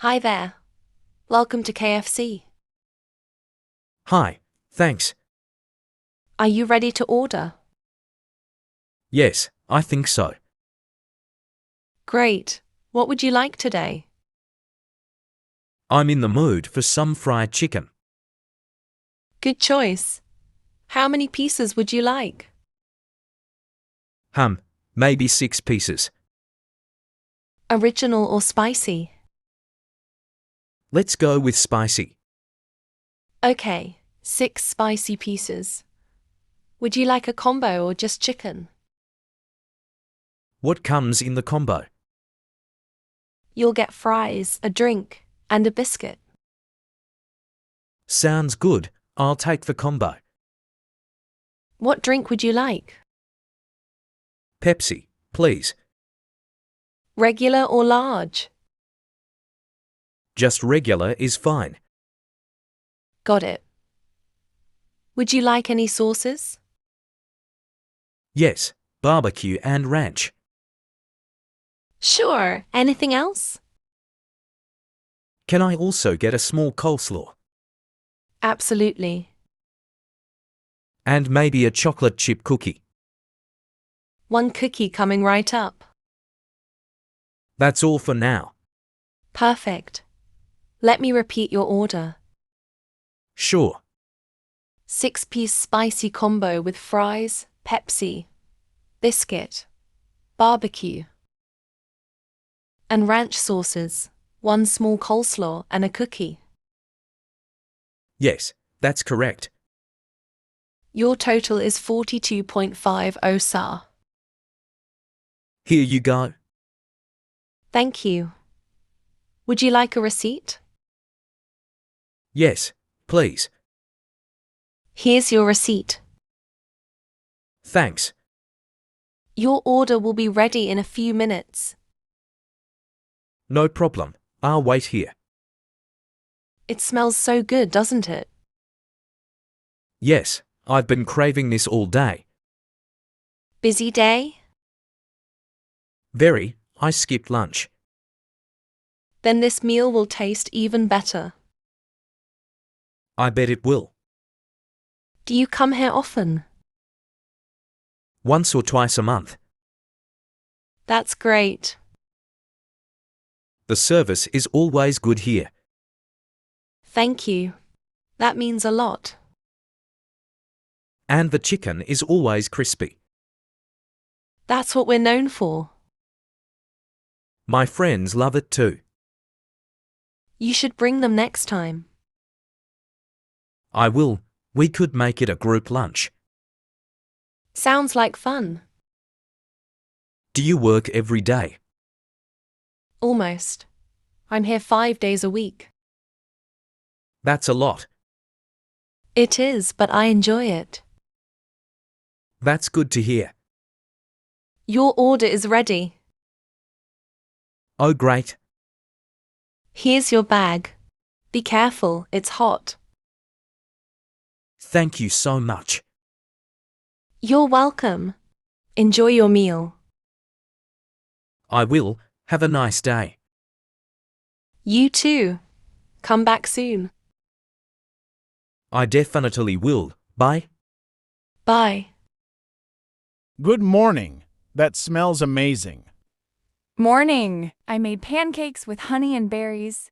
Hi there. Welcome to KFC. Hi, thanks. Are you ready to order? Yes, I think so. Great. What would you like today? I'm in the mood for some fried chicken. Good choice. How many pieces would you like? Maybe 6 pieces. Original or spicy? Let's go with spicy. Okay, 6 spicy pieces. Would you like a combo or just chicken? What comes in the combo? You'll get fries, a drink, and a biscuit. Sounds good. I'll take the combo. What drink would you like? Pepsi, please. Regular or large? Just regular is fine. Got it. Would you like any sauces? Yes, barbecue and ranch. Sure. Anything else? Can I also get a small coleslaw? Absolutely. And maybe a chocolate chip cookie. One cookie coming right up. That's all for now. Perfect. Let me repeat your order. Sure. 6-piece spicy combo with fries, Pepsi, biscuit, barbecue, and ranch sauces, 1 small coleslaw and a cookie. Yes, that's correct. Your total is 42.50 SAR. Here you go. Thank you. Would you like a receipt? Yes, please. Here's your receipt. Thanks. Your order will be ready in a few minutes. No problem. I'll wait here. It smells so good, doesn't it? Yes, I've been craving this all day. Busy day? Very. I skipped lunch. Then this meal will taste even better. I bet it will. Do you come here often? Once or twice a month. That's great. The service is always good here. Thank you. That means a lot. And the chicken is always crispy. That's what we're known for. My friends love it too. You should bring them next time. I will. We could make it a group lunch. Sounds like fun. Do you work every day? Almost. I'm here 5 days a week. That's a lot. It is, but I enjoy it. That's good to hear. Your order is ready. Oh, great. Here's your bag. Be careful, it's hot. Thank you so much. You're welcome. Enjoy your meal. I will. Have a nice day. You too. Come back soon. I definitely will. Bye. Bye. Good morning. That smells amazing. Morning! I made pancakes with honey and berries.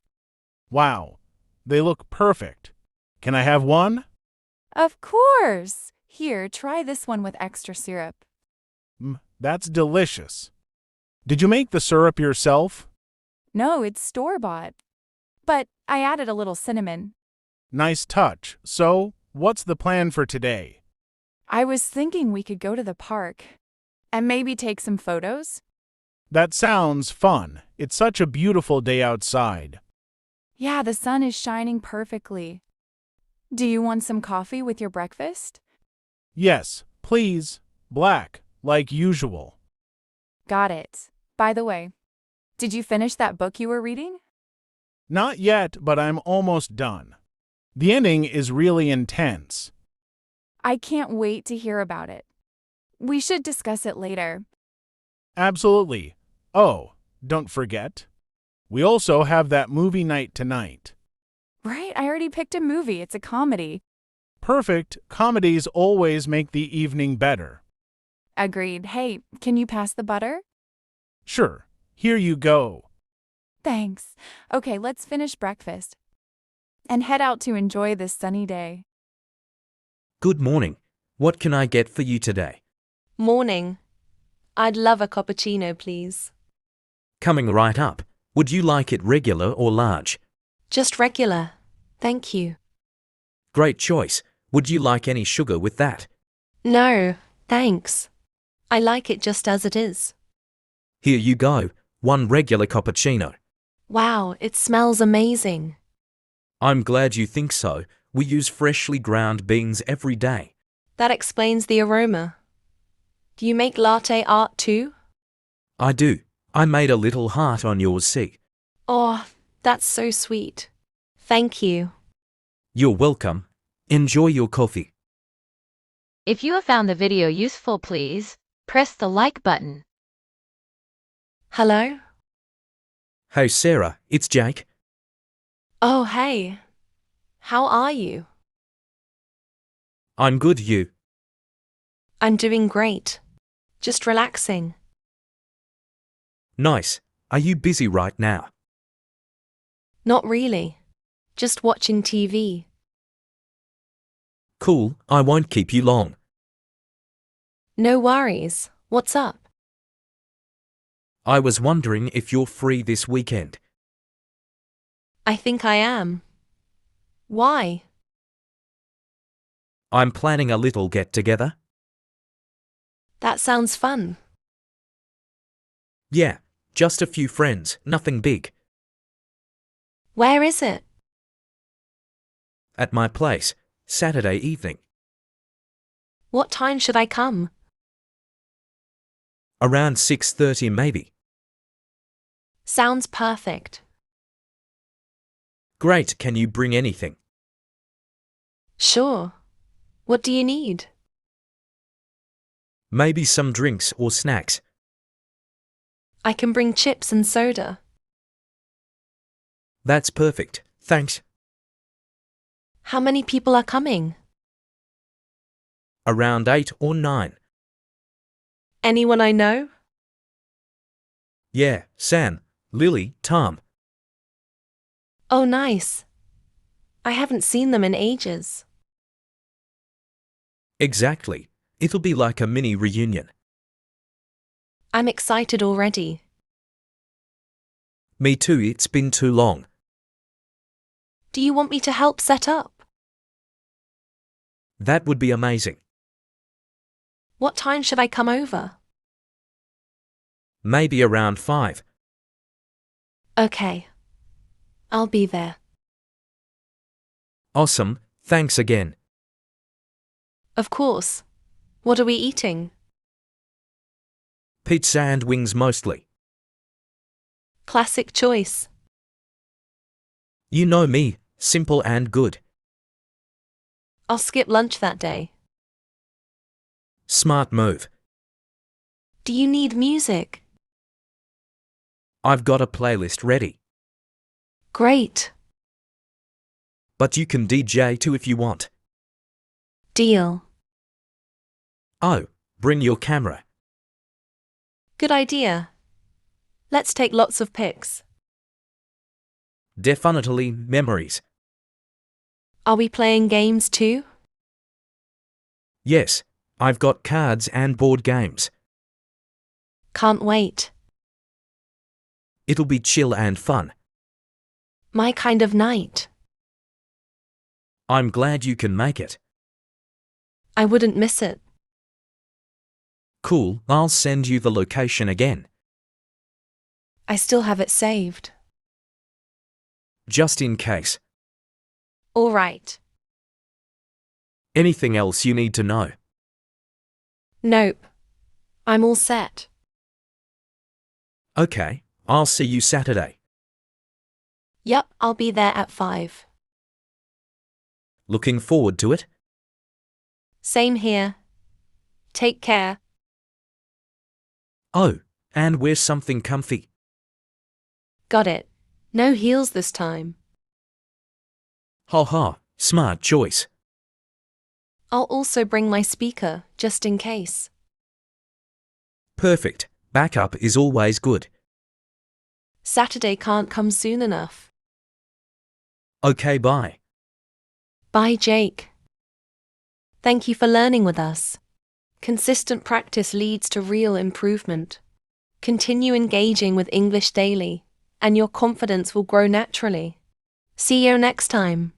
Wow, they look perfect. Can I have one? Of course! Here, try this one with extra syrup. That's delicious. Did you make the syrup yourself? No, it's store-bought. But I added a little cinnamon. Nice touch. So, what's the plan for today? I was thinking we could go to the park and maybe take some photos. That sounds fun. It's such a beautiful day outside. Yeah, the sun is shining perfectly. Do you want some coffee with your breakfast? Yes, please. Black, like usual. Got it. By the way, did you finish that book you were reading? Not yet, but I'm almost done. The ending is really intense. I can't wait to hear about it. We should discuss it later. Absolutely. Oh, don't forget. We also have that movie night tonight. Right, I already picked a movie. It's a comedy. Perfect. Comedies always make the evening better. Agreed. Hey, can you pass the butter? Sure. Here you go. Thanks. Okay, let's finish breakfast and head out to enjoy this sunny day. Good morning. What can I get for you today? Morning. I'd love a cappuccino, please. Coming right up. Would you like it regular or large? Just regular. Thank you. Great choice. Would you like any sugar with that? No, thanks. I like it just as it is. Here you go. One regular cappuccino. Wow, it smells amazing. I'm glad you think so. We use freshly ground beans every day. That explains the aroma. Do you make latte art too? I do. I made a little heart on yours, see? Oh, that's so sweet. Thank you. You're welcome. Enjoy your coffee. If you have found the video useful, please press the like button. Hello? Hey Sarah, it's Jake. Oh, hey. How are you? I'm good, you? I'm doing great. Just relaxing. Nice. Are you busy right now? Not really. Just watching TV. Cool, I won't keep you long. No worries. What's up? I was wondering if you're free this weekend. I think I am. Why? I'm planning a little get-together. That sounds fun. Yeah, just a few friends, nothing big. Where is it? At my place, Saturday evening. What time should I come? Around 6:30 maybe. Sounds perfect. Great, can you bring anything? Sure. What do you need? Maybe some drinks or snacks. I can bring chips and soda. That's perfect, thanks. How many people are coming? Around 8 or 9. Anyone I know? Yeah, Sam, Lily, Tom. Oh, nice. I haven't seen them in ages. Exactly. It'll be like a mini reunion. I'm excited already. Me too, it's been too long. Do you want me to help set up? That would be amazing. What time should I come over? Maybe around 5. Okay. I'll be there. Awesome, thanks again. Of course. What are we eating? Pizza and wings mostly. Classic choice. You know me, simple and good. I'll skip lunch that day. Smart move. Do you need music? I've got a playlist ready. Great. But you can DJ too if you want. Deal. Oh, bring your camera. Good idea. Let's take lots of pics. Definitely memories. Are we playing games too? Yes, I've got cards and board games. Can't wait. It'll be chill and fun. My kind of night. I'm glad you can make it. I wouldn't miss it. Cool, I'll send you the location again. I still have it saved. Just in case. All right. Anything else you need to know? Nope. I'm all set. Okay, I'll see you Saturday. Yep, I'll be there at 5. Looking forward to it? Same here. Take care. Oh, and wear something comfy. Got it. No heels this time. Ha ha, smart choice. I'll also bring my speaker, just in case. Perfect. Backup is always good. Saturday can't come soon enough. Okay, bye. Bye, Jake. Thank you for learning with us. Consistent practice leads to real improvement. Continue engaging with English daily, and your confidence will grow naturally. See you next time.